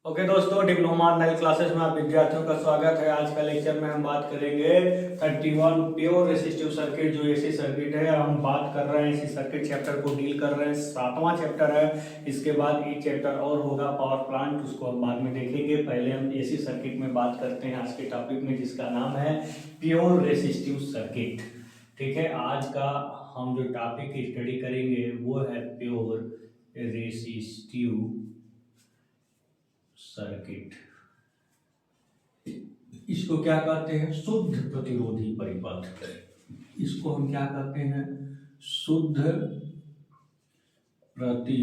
Okay दोस्तों, diploma नई classes में आप विद्यार्थियों का स्वागत है। आज का लेक्चर में हम बात करेंगे 31 प्योर रेसिस्टिव सर्किट, जो एसी सर्किट है। हम बात कर रहे हैं एसी सर्किट चैप्टर को डील कर रहे हैं, 7वां चैप्टर है। इसके बाद एक चैप्टर और होगा पावर प्लांट, उसको हम बाद में देखेंगे। पहले हम एसी सर्किट में बात करते हैं आज के टॉपिक में, जिसका नाम है प्योर रेसिस्टिव सर्किट। ठीक है, आज का हम जो टॉपिक की स्टडी करेंगे वो है प्योर रेसिस्टिव सर्किट। इसको क्या कहते हैं? शुद्ध प्रतिरोधी परिपथ। इसको हम क्या कहते हैं? शुद्ध प्रतिरोधी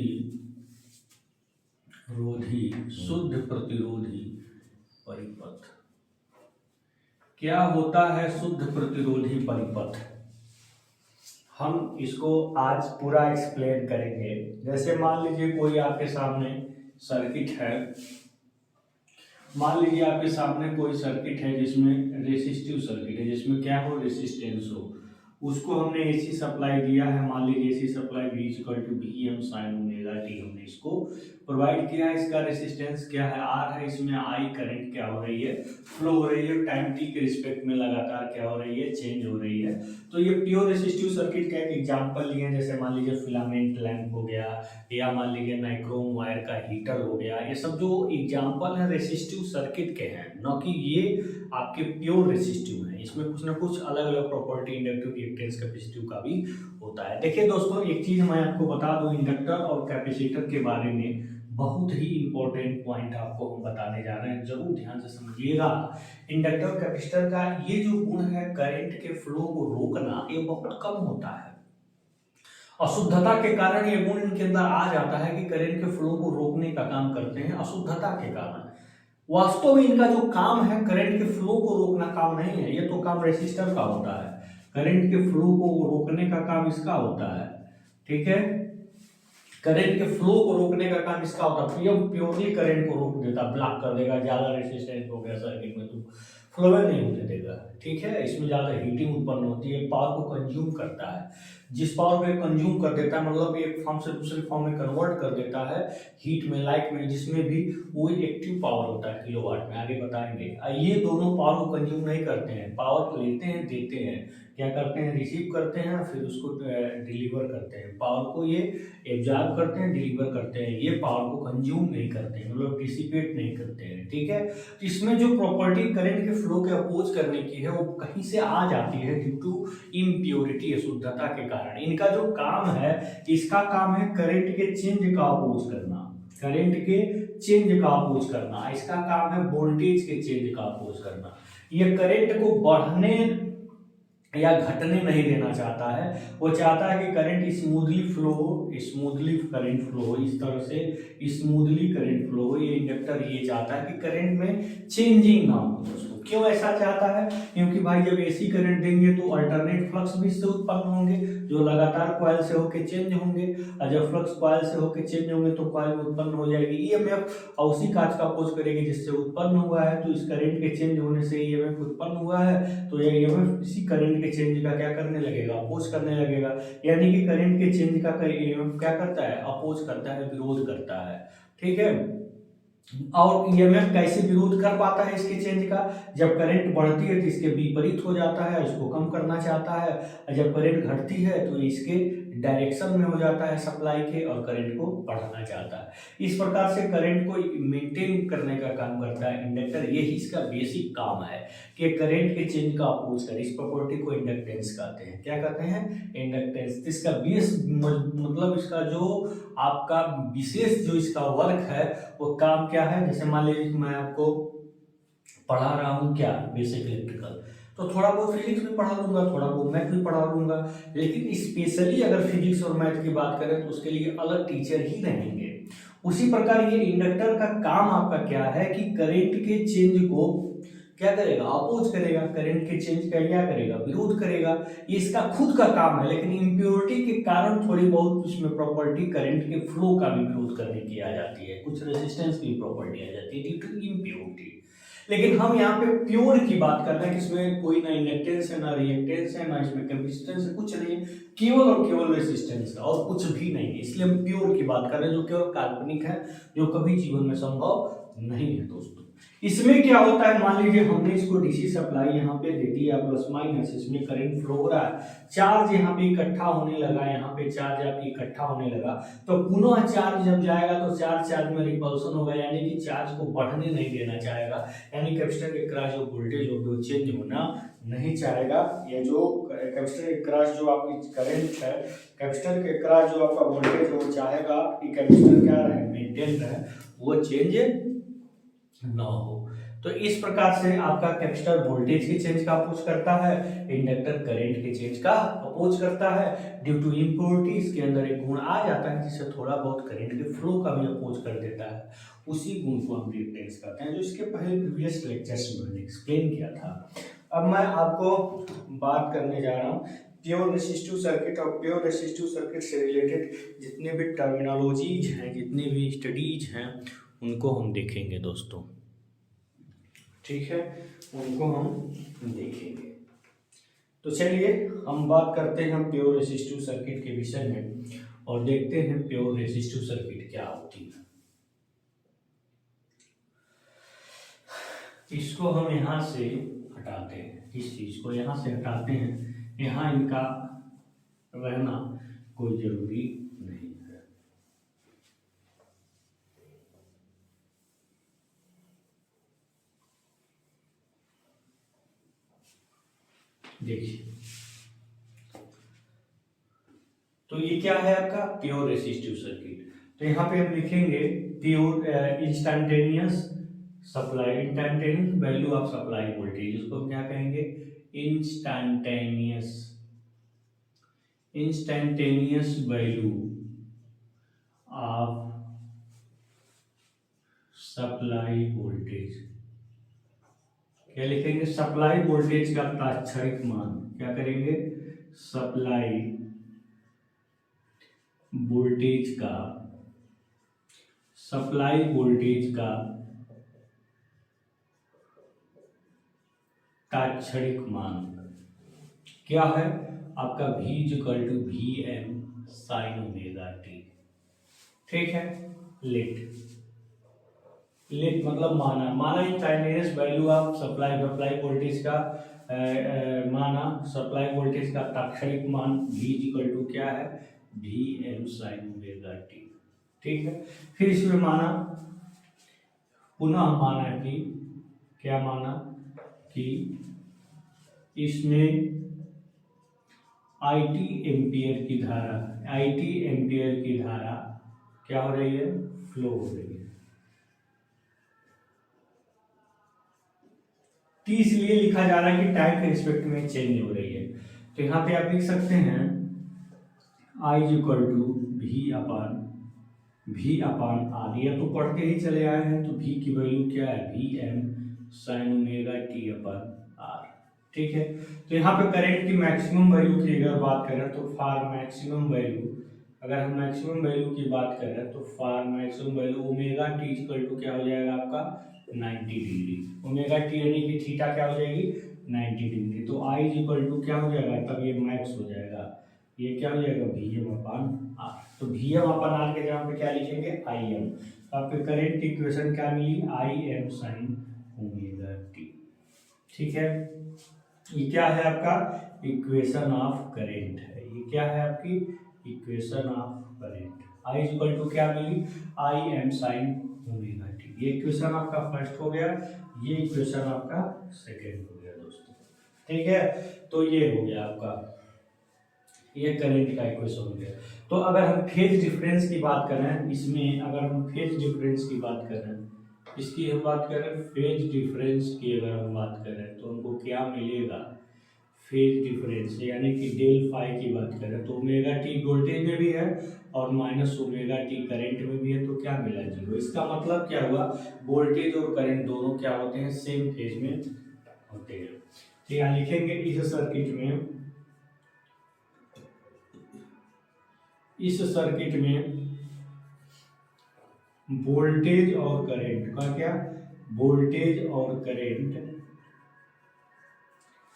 परिपथ। क्या होता है शुद्ध प्रतिरोधी परिपथ? हम इसको आज पूरा एक्सप्लेन करेंगे। जैसे मान लीजिए कोई आपके सामने सर्किट है, मान लीजिए आपके सामने कोई सर्किट है जिसमें रेसिस्टिव सर्किट है, जिसमें क्या हो? रेसिस्टेंस हो। उसको हमने एसी सप्लाई दिया है। मान लीजिए AC supply V = Vm sin omega t हमने इसको प्रोवाइड किया है। इसका रेसिस्टेंस क्या है? R है। इसमें I करंट क्या हो रही है? फ्लो हो रही है। टाइम t के रिस्पेक्ट में लगातार क्या हो रही है? चेंज हो रही है। तो ये प्योर रेसिस्टिव सर्किट का एक एग्जांपल लिए, जैसे मान लीजिए फिलामेंट लैंप हो गया, या मान लीजिए नाइक्रोम वायर का हीटर हो गया। ये सब जो एग्जांपल है रेसिस्टिव सर्किट के हैं, न कि ये आपके प्योर रेसिस्टिव हैं। इसमें कुछ ना कुछ अलग अलग प्रॉपर्टी इंडक्टिव, रिएक्टेंस, कैपेसिटिव का भी होता है। देखिए दोस्तों, एक चीज मैं आपको बता दूं, इंडक्टर और कैपेसिटर के बारे में बहुत ही इंपॉर्टेंट पॉइंट आपको हम बताने जा रहे हैं, जरूर ध्यान से समझिएगा। इंडक्टर और कैपेसिटर का ये जो गुण है करंट के फ्लो को रोकना, ये बहुत कम होता है। अशुद्धता के कारण ये गुण इनके अंदर आ जाता है कि करंट के फ्लो को रोकने का काम करते हैं। अशुद्धता के कारण वास्तव में इनका जो काम है करंट के फ्लो को रोकना काम नहीं है, ये तो काम रेसिस्टर का होता है। करंट के फ्लो को रोकने का काम इसका होता है। ठीक है, करंट के फ्लो को रोकने का काम इसका होता है। प्योरली करंट को रोक देता, ब्लॉक कर देगा। ज्यादा रेसिस्टेंस हो गया सर्किट में तो फ्लो नहीं होने देगा। ठीक है, इसमें ज्यादा हीटिंग उत्पन्न होती है, पावर को कंज्यूम करता है। जिस पावर को कंज्यूम कर देता है, मतलब एक फॉर्म से दूसरे फॉर्म में कन्वर्ट कर देता है, हीट में, लाइट में, जिसमें भी वो एक्टिव पावर होता है किलोवाट में, आगे बताएंगे। ये दोनों पावर को कंज्यूम नहीं करते हैं, पावर लेते हैं, देते हैं। क्या करते हैं? रिसीव करते हैं, फिर उसको डिलीवर करते हैं। पावर को ये एब्जॉर्ब करते हैं, डिलीवर करते हैं। ये पावर को कंज्यूम नहीं करते हैं, मतलब डिसिपेट नहीं करते हैं। ठीक है, तो इसमें जो प्रॉपर्टी करंट के फ्लो के अपोज करने की है, वो कहीं से आ जाती है ड्यू टू इम्प्योरिटी, अशुद्धता के कारण। इनका जो काम है, इसका काम है करंट के चेंज का अपोज करना, करंट के चेंज का अपोज करना। इसका काम है वोल्टेज के चेंज का अपोज करना। ये करंट को बढ़ने या घटने नहीं देना चाहता है, वो चाहता है कि करंट स्मूथली फ्लो हो, स्मूथली करंट फ्लो हो, इस तरह से स्मूथली करंट फ्लो हो। ये इंडक्टर ये चाहता है कि करंट में चेंजिंग ना हो दोस्तों। क्यों ऐसा चाहता है? क्योंकि भाई जब एसी करंट देंगे तो अल्टरनेट फ्लक्स भी इससे उत्पन्न होंगे, जो लगातार कॉइल से होकर चेंज होंगे, और जब फ्लक्स कॉइल से होकर चेंज होंगे तो कॉइल में उत्पन्न हो जाएगी ईएमएफ, और उसी काज का अपोज करेगी जिससे उत्पन्न हुआ है। तो इस करंट के चेंज होने से ईएमएफ उत्पन्न हुआ है, तो ये ईएमएफ इसी करंट के चेंज का क्या करने लगेगा? अपोज करने लगेगा। यानी कि करंट के चेंज का ईएमएफ क्या करता है? अपोज करता है, विरोध करता है। ठीक है, और ईएमएफ कैसे विरोध कर पाता है इसके चेंज का? जब करंट बढ़ती है तो इसके विपरीत हो जाता है, इसको कम करना चाहता है। और जब करंट घटती है तो इसके डायरेक्शन में हो जाता है सप्लाई के, और करंट को बढ़ाना चाहता है। इस प्रकार से करंट को मेंटेन करने का काम करता है इंडक्टर। यही इसका बेसिक काम है कि करंट के चेंज का अपोज करे। इस प्रॉपर्टी को इंडक्टेंस कहते हैं। क्या कहते हैं? इंडक्टेंस। इसका बेस मतलब इसका जो आपका विशेष जो इसका वर्क है, वो काम क्या है? जैसे मान लीजिए कि मैं आपको पढ़ा रहा हूँ क्या, बेसिक इलेक्ट्रिकल, तो थोड़ा बहुत फिजिक्स भी पढ़ा लूंगा, थोड़ा बहुत मैथ भी पढ़ा लूंगा। लेकिन स्पेशली अगर फिजिक्स और मैथ की बात करें तो उसके लिए अलग टीचर ही रहेंगे। उसी प्रकार ये इंडक्टर का काम आपका क्या है कि करंट के चेंज को क्या करेगा? अपोज करेगा। करंट के चेंज का क्या करेगा? विरोध करेगा। ये इसका खुद का काम है, लेकिन इम्प्योरिटी के कारण थोड़ी बहुत उसमें प्रॉपर्टी करंट के फ्लो का भी विरोध करने की आ जाती है, कुछ रेजिस्टेंस की प्रॉपर्टी आ जाती है ड्यू टू इम्प्योरिटी। लेकिन हम यहाँ पे प्योर की बात कर रहे हैं, इसमें कोई ना इंडक्टेंस है, ना रिएक्टेंस है, ना इसमें कैपेसिटेंस है, कुछ नहीं है, केवल और केवल रेसिस्टेंस है और कुछ भी नहीं है। इसलिए हम प्योर की बात कर रहे हैं, जो केवल काल्पनिक है, जो कभी जीवन में संभव नहीं है दोस्तों। इसमें क्या होता है, मान लीजिए हमने इसको डीसी सप्लाई यहाँ पे दे दिया प्लस माइनस, इसमें करंट फ्लो हो रहा है, चार्ज यहाँ पे इकट्ठा होने लगा, यहाँ पे चार्ज आपकी इकट्ठा होने लगा, तो पुनः चार्ज जब जाएगा तो चार्ज चार्ज में रिपल्सन होगा, यानी कि चार्ज को बढ़ने नहीं देना चाहेगा, यानी कैपेसिटर के क्रॉस जो वोल्टेज होगी वो चेंज होना नहीं चाहेगा। ये जो कैपेसिटर के क्रॉस जो आपकी करंट है, कैपेसिटर के क्रॉस जो आपका वोल्टेज है वो चाहेगा कि कैपेसिटर क्या रहे, मेंटेन रहे, वो चेंज ना हो। तो इस प्रकार से आपका कैपेसिटर वोल्टेज के चेंज का अपोज करता है, इंडक्टर करंट के चेंज का अपोज करता है। ड्यू टू इम्प्योरिटी इसके अंदर एक गुण आ जाता है जिससे थोड़ा बहुत करंट के फ्लो का भी अपोज कर देता है, उसी गुण को हम रिएक्टेंस कहते हैं, जो इसके पहले प्रीवियस लेक्चर्स में मैंने एक्सप्लेन किया था। अब मैं आपको बात करने जा रहा हूँ प्योर रेसिस्टिव सर्किट और प्योर रेसिस्टिव सर्किट से रिलेटेड जितने भी टर्मिनोलॉजीज हैं, जितने भी स्टडीज हैं, उनको हम देखेंगे दोस्तों, ठीक है, उनको हम देखेंगे। तो चलिए हम बात करते हैं प्योर रेसिस्टिव सर्किट के विषय में और देखते हैं प्योर रेसिस्टिव सर्किट क्या होती है। इसको हम यहाँ से हटाते हैं, इस चीज को यहाँ से हटाते हैं, यहाँ इनका रहना कोई जरूरी नहीं है। देखिए, तो ये क्या है आपका प्योर रेसिस्टिव सर्किट। तो यहाँ पे हम लिखेंगे pure instantaneous supply, instantaneous value of supply voltage, उसको क्या कहेंगे, instantaneous, instantaneous value of supply voltage. क्या लिखेंगे, सप्लाई वोल्टेज का तात्क्षणिक मान, क्या करेंगे, सप्लाई वोल्टेज का, सप्लाई वोल्टेज का तात्क्षणिक मान क्या है आपका, V equal to VM sine omega T, ठीक है। लेट मतलब माना instantaneous value of supply voltage का माना सप्लाई वोल्टेज का तात्क्षणिक मान V इक्वल टू क्या है, VM साइन ओमेगा टी, ठीक है। फिर इसमें माना, पुनः माना कि क्या माना कि इसमें IT एम्पियर की धारा, IT एम्पियर की धारा क्या हो रही है, फ्लो हो रही है। टी इसलिए लिखा जा रहा है कि टाइम के रिस्पेक्ट में चेंज हो रही है। तो यहाँ पे आप लिख सकते हैं I equal to V upon R, या तो पढ़ते ही चले आए हैं, तो V की वैल्यू क्या है, VM sine omega T upon R, ठीक है। तो यहाँ पे करंट की मैक्सिमम वैल्यू की अगर बात करें तो फॉर मैक्सिमम वैल्यू, अगर हम मैक्सिमम वैल्यू की बात करें तो for maximum value omega T equal to क्या हो जाएगा आपका 90 डिग्री, ओमेगा टी यानी कि थीटा क्या हो जाएगी 90 डिग्री। तो आई इक्वल टू क्या हो जाएगा, तब ये मैक्स हो जाएगा, ये क्या हो जाएगा VM अपान आर। तो VM अपान आर के जगह पे क्या लिखेंगे IM, तो आपके करंट की इक्वेशन क्या मिली, IM साइन ओमेगा टी, ठीक है। ये क्या है आपका इक्वेशन ऑफ करंट है, ये क्या है आपकी equation of current. I equal to क्या मिली IM साइन ओमेगा टी, ये इक्वेशन आपका फर्स्ट हो गया, ये इक्वेशन आपका सेकेंड हो गया दोस्तों, ठीक है। तो ये हो गया आपका, ये करंट का इक्वेशन हो गया। तो अगर हम फेज डिफरेंस की बात करें, इसमें अगर हम फेज डिफरेंस की बात करें, इसकी हम बात करें फेज डिफरेंस की अगर हम बात करें तो हमको क्या मिलेगा, फेज डिफरेंस यानी कि डेल फाई की बात करें तो ओमेगा टी वोल्टेज में भी है और माइनस ओमेगा टी करंट में भी है, तो क्या मिला जीरो। इसका मतलब क्या हुआ, वोल्टेज और करंट दोनों क्या होते हैं, सेम फेज में होते हैं। तो यहाँ लिखेंगे इस सर्किट में वोल्टेज और करंट का क्या, वोल्टेज और करंट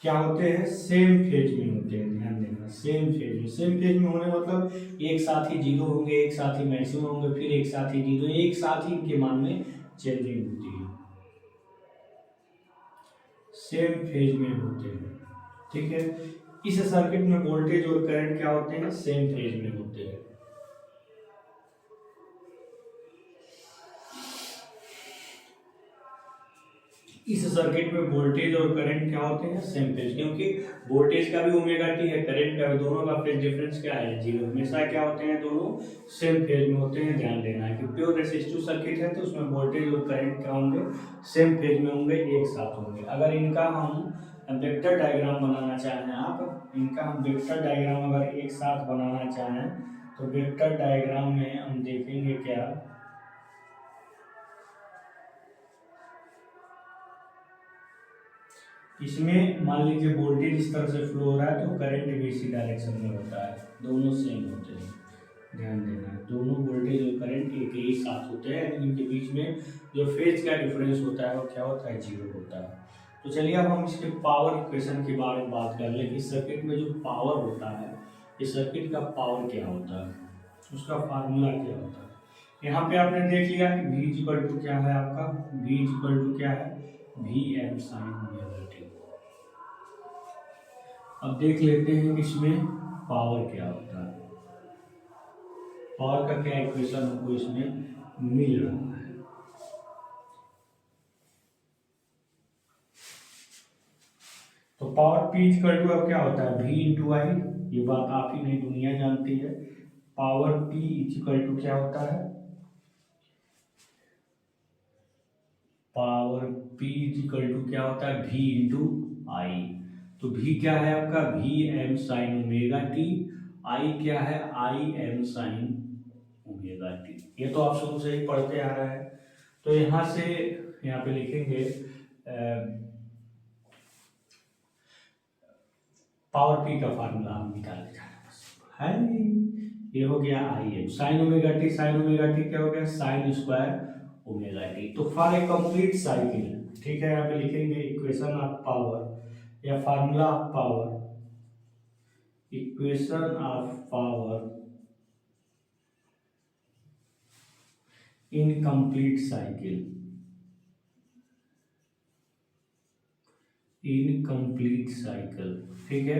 क्या होते हैं, सेम फेज में होते हैं। ध्यान देना, सेम फेज में होने मतलब एक साथ ही जीरो होंगे, एक साथ ही मैक्सिमम होंगे, फिर एक साथ ही जीरो, एक साथ ही इनके मान में चेंजिंग होती है, सेम फेज में होते हैं। ठीक है, इस सर्किट में वोल्टेज और करंट क्या होते हैं, सेम फेज में होते हैं। इस सर्किट में वोल्टेज और करंट क्या होते हैं, सेम फेज, क्योंकि वोल्टेज का भी ओमेगा टी है, करंट का भी, दोनों का फेज डिफरेंस क्या है, जीरो। हमेशा क्या होते हैं, दोनों सेम फेज में होते हैं, ध्यान देना है कि प्योर रेसिस्टिव सर्किट है तो उसमें वोल्टेज और करंट क्या होंगे, सेम फेज में होंगे, एक साथ होंगे। अगर इनका हम वेक्टर डायग्राम बनाना चाहें, आप इनका हम वेक्टर डायग्राम अगर एक साथ बनाना चाहें तो वेक्टर डायग्राम में हम देखेंगे क्या, इसमें मान लीजिए वोल्टेज इस तरह से फ्लो हो रहा है तो करंट भी इसी डायरेक्शन में होता है, दोनों सेम होते हैं, ध्यान देना है। दोनों वोल्टेज और करंट एक ही साथ होते हैं, इनके बीच में जो फेज का डिफरेंस होता है वो क्या होता है, जीरो होता है। तो चलिए अब हम इसके पावर इक्वेशन के बारे में बात कर लें कि सर्किट में जो पावर होता है, इस सर्किट का पावर क्या होता है, उसका फार्मूला क्या होता है। यहाँ पे आपने देख लिया कि V इक्वल टू क्या है आपका, V इक्वल टू क्या है, V M sine omega T. अब देख लेते हैं कि इसमें पावर क्या होता है, पावर का क्या इक्वेशन हमको इसमें मिल रहा है। तो पावर P इक्वल टू अब क्या होता है, V इंटू आई, ये बात आप ही नहीं दुनिया जानती है। पावर P इक्वल टू क्या होता है, पावर P इक्वल टू क्या होता है, V इंटू आई। तो V क्या है आपका, V M sine omega T, I क्या है, I M sine omega T. ये तो आप शुरू से ही पढ़ते आ रहे हैं। तो यहाँ से यहाँ पे लिखेंगे पावर पी का फार्मूला हम निकाल के जाना बस है। ये हो गया आई M sine omega T, sign omega T क्या हो गया, साइन स्क्वायर ओमेगा टी। तो फॉर ए कंप्लीट साइकिल, ठीक है, यहाँ पे लिखेंगे इक्वेशन ऑफ पावर या formula of power, equation of power in complete cycle, in complete cycle. ठीक है,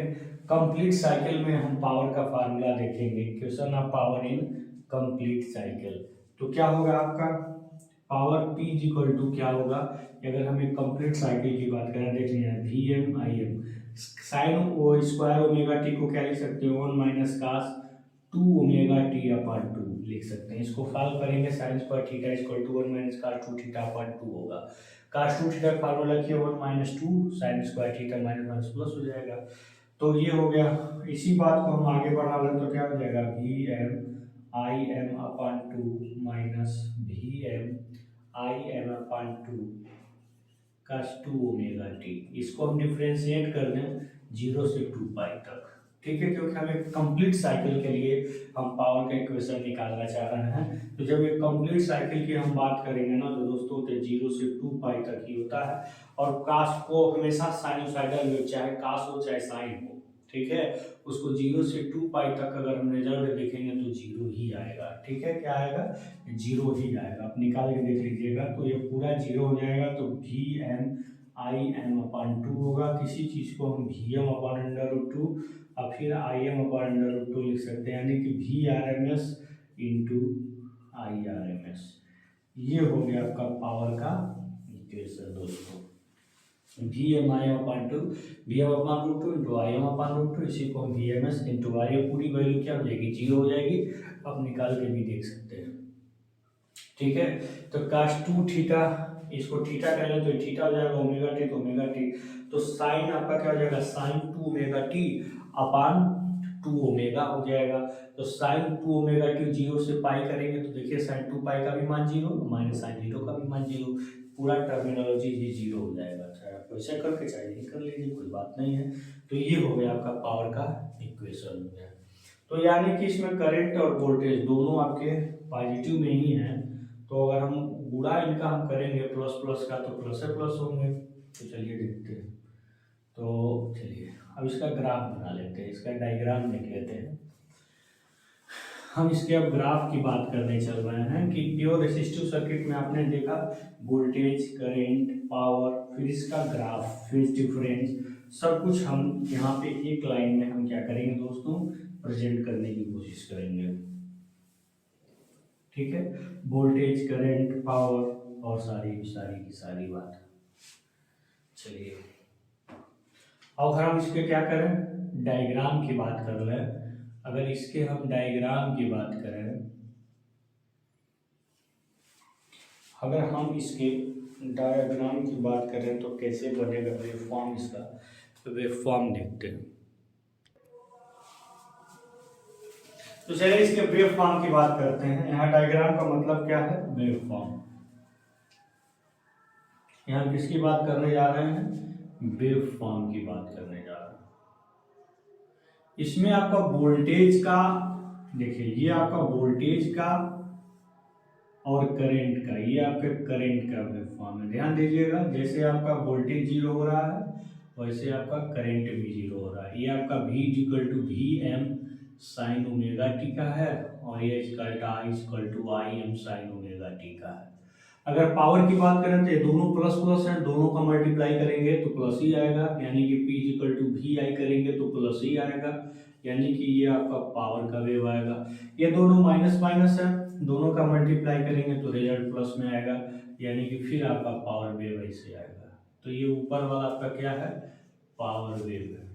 कंप्लीट साइकिल में हम पावर का फार्मूला देखेंगे, equation of power in complete cycle. तो क्या होगा आपका पावर P इक्वल टू क्या होगा, अगर हम एक कंप्लीट साइकिल की बात करें, देख लिया V M I M sine O square omega T को क्या लिख सकते हो, 1 minus cos 2 omega T upon 2 लिख सकते हैं। इसको सॉल्व करेंगे, sine square theta equal to 1 minus cos 2 theta upon 2 होगा। कास 2 थीटा का फार्मूला लिखिए 1 minus 2 sine square theta minus minus plus हो जाएगा। तो ये हो गया। इसी बात को हम आगे बढ़ा लें तो क्या हो जाएगा, V M I M upon 2 minus V M I M upon 2 cos 2 omega T. इसको हम डिफरेंशिएट कर दें 0 से 2 पाई तक। ठीक है, क्योंकि हम एक कंप्लीट साइकिल के लिए हम पावर का इक्वेशन निकालना चाह रहे हैं। तो जब एक कंप्लीट साइकिल की हम बात करेंगे ना तो दोस्तों तो 0 से 2 पाई तक ही होता है। और कास को हमेशा साइनोसाइडल वेव, चाहे कास हो चाहे साइन हो, ठीक है, उसको 0 से 2 पाई तक अगर हम रिजल्ट देखेंगे तो 0 ही आएगा। ठीक है, क्या आएगा, 0 ही आएगा। आप निकाल के देख लीजिएगा तो ये पूरा 0 हो जाएगा। तो V M I M upon 2 होगा, किसी चीज़ को हम V M upon under root 2 और फिर I M upon under root 2 लिख सकते हैं, यानी कि V R M S into I R M S. ये हो गया आपका पावर का इक्वेशन दोस्तों, V M I M upon 2, V M upon root 2 into I M upon root 2, इसी को हम वी एम एस इंटू आई, पूरी वैल्यू क्या हो जाएगी, 0 हो जाएगी। आप निकाल के भी देख सकते हैं। ठीक है, तो कास 2 थीटा, इसको थीटा कह लें तो थीटा हो जाएगा ओमेगा टी, तो ओमेगा टी। तो साइन आपका क्या हो जाएगा, sine 2 omega T upon 2 omega हो जाएगा। तो साइन 2 ओमेगा टी 0 से पाई करेंगे तो देखिए साइन 2 पाई का भी मान 0, माइनस साइन 0 का भी मान 0, पूरा टर्मिनोलॉजी ये 0 हो जाएगा। चाहे आप वैसे करके चाहे नहीं कर लीजिए, कोई बात नहीं है। तो ये हो गया आपका पावर का इक्वेशन हो गया। तो यानी कि इसमें करंट और वोल्टेज दोनों आपके पॉजिटिव में ही हैं। तो अगर हम गुणा इनका हम करेंगे प्लस प्लस का तो प्लस है प्लस होंगे। तो चलिए देखते हैं। तो चलिए अब इसका ग्राफ बना लेते हैं, इसका डायग्राम देख लेते हैं। हम इसके अब ग्राफ की बात करने चल रहे हैं कि प्योर रेसिस्टिव सर्किट में आपने देखा वोल्टेज, करंट, पावर, फिर इसका ग्राफ, फेज डिफरेंस, सब कुछ हम यहाँ पे एक लाइन में हम क्या करेंगे दोस्तों, प्रेजेंट करने की कोशिश करेंगे। ठीक है, वोल्टेज, करंट, पावर और सारी सारी की सारी बात। चलिए अब अगर हम इसके क्या करें, डायग्राम की बात कर लें। अगर इसके हम डायग्राम की बात करें, अगर हम इसके डायग्राम की बात करें तो कैसे बनेगा वेवफॉर्म इसका, तो वेवफॉर्म देखते हैं। तो चलिए इसके वेवफॉर्म की बात करते हैं। यहाँ डायग्राम का मतलब क्या है, वेवफॉर्म। यहाँ किसकी बात करने जा रहे हैं, वेवफॉर्म की बात करने जा रहे हैं। इसमें आपका वोल्टेज का, देखिए ये आपका वोल्टेज का और करंट का, ये आपके करंट का वेवफॉर्म है। ध्यान दीजिएगा, जैसे आपका वोल्टेज जीरो हो रहा है वैसे आपका करंट भी जीरो हो रहा है। ये आपका V equal to V M sine omega T का है और ये equal to I M sine omega T का है। अगर पावर की बात करें तो ये दोनों प्लस प्लस हैं, दोनों का मल्टीप्लाई करेंगे तो प्लस ही आएगा, यानी कि P इक्वल टू वी आई करेंगे तो प्लस ही आएगा, यानी कि ये आपका पावर का वेव आएगा। ये दोनों माइनस माइनस है, दोनों का मल्टीप्लाई करेंगे तो रिजल्ट प्लस में आएगा, यानी कि फिर आपका पावर वेव ऐसे आएगा। तो ये ऊपर वाला आपका क्या है, पावर वेव है।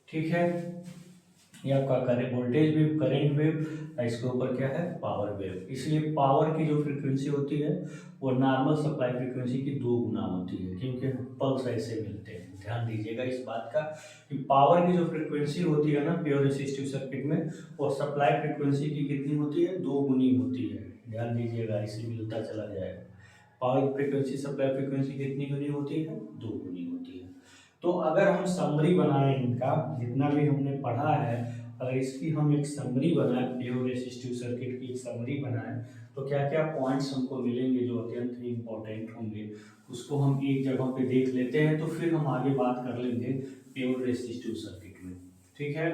ठीक है, ये आपका current voltage wave, current wave, इसके ऊपर क्या है, पावर वेव। इसलिए पावर की जो फ्रीक्वेंसी होती है वो नॉर्मल सप्लाई फ्रीक्वेंसी की 2 गुना होती है, क्योंकि पल्स ऐसे मिलते हैं। ध्यान दीजिएगा इस बात का कि पावर की जो फ्रीक्वेंसी होती है ना प्योर रेसिस्टिव सर्किट में, वो सप्लाई फ्रीक्वेंसी की कितनी होती है, 2 गुनी होती है। ध्यान दीजिएगा, इसे मिलता चला जाएगा। पावर फ्रीक्वेंसी सप्लाई फ्रीक्वेंसी कितनी गुनी होती है, 2 गुनी होती है। तो अगर हम समरी बनाएं इनका, जितना भी हमने पढ़ा है, अगर इसकी हम एक समरी बनाएं, प्योर रेसिस्टिव सर्किट की एक समरी बनाएं, तो क्या क्या पॉइंट्स हमको मिलेंगे जो अत्यंत ही इम्पोर्टेंट होंगे, उसको हम एक जगह पे देख लेते हैं। तो फिर हम आगे बात कर लेंगे प्योर रेसिस्टिव सर्किट में। ठीक है,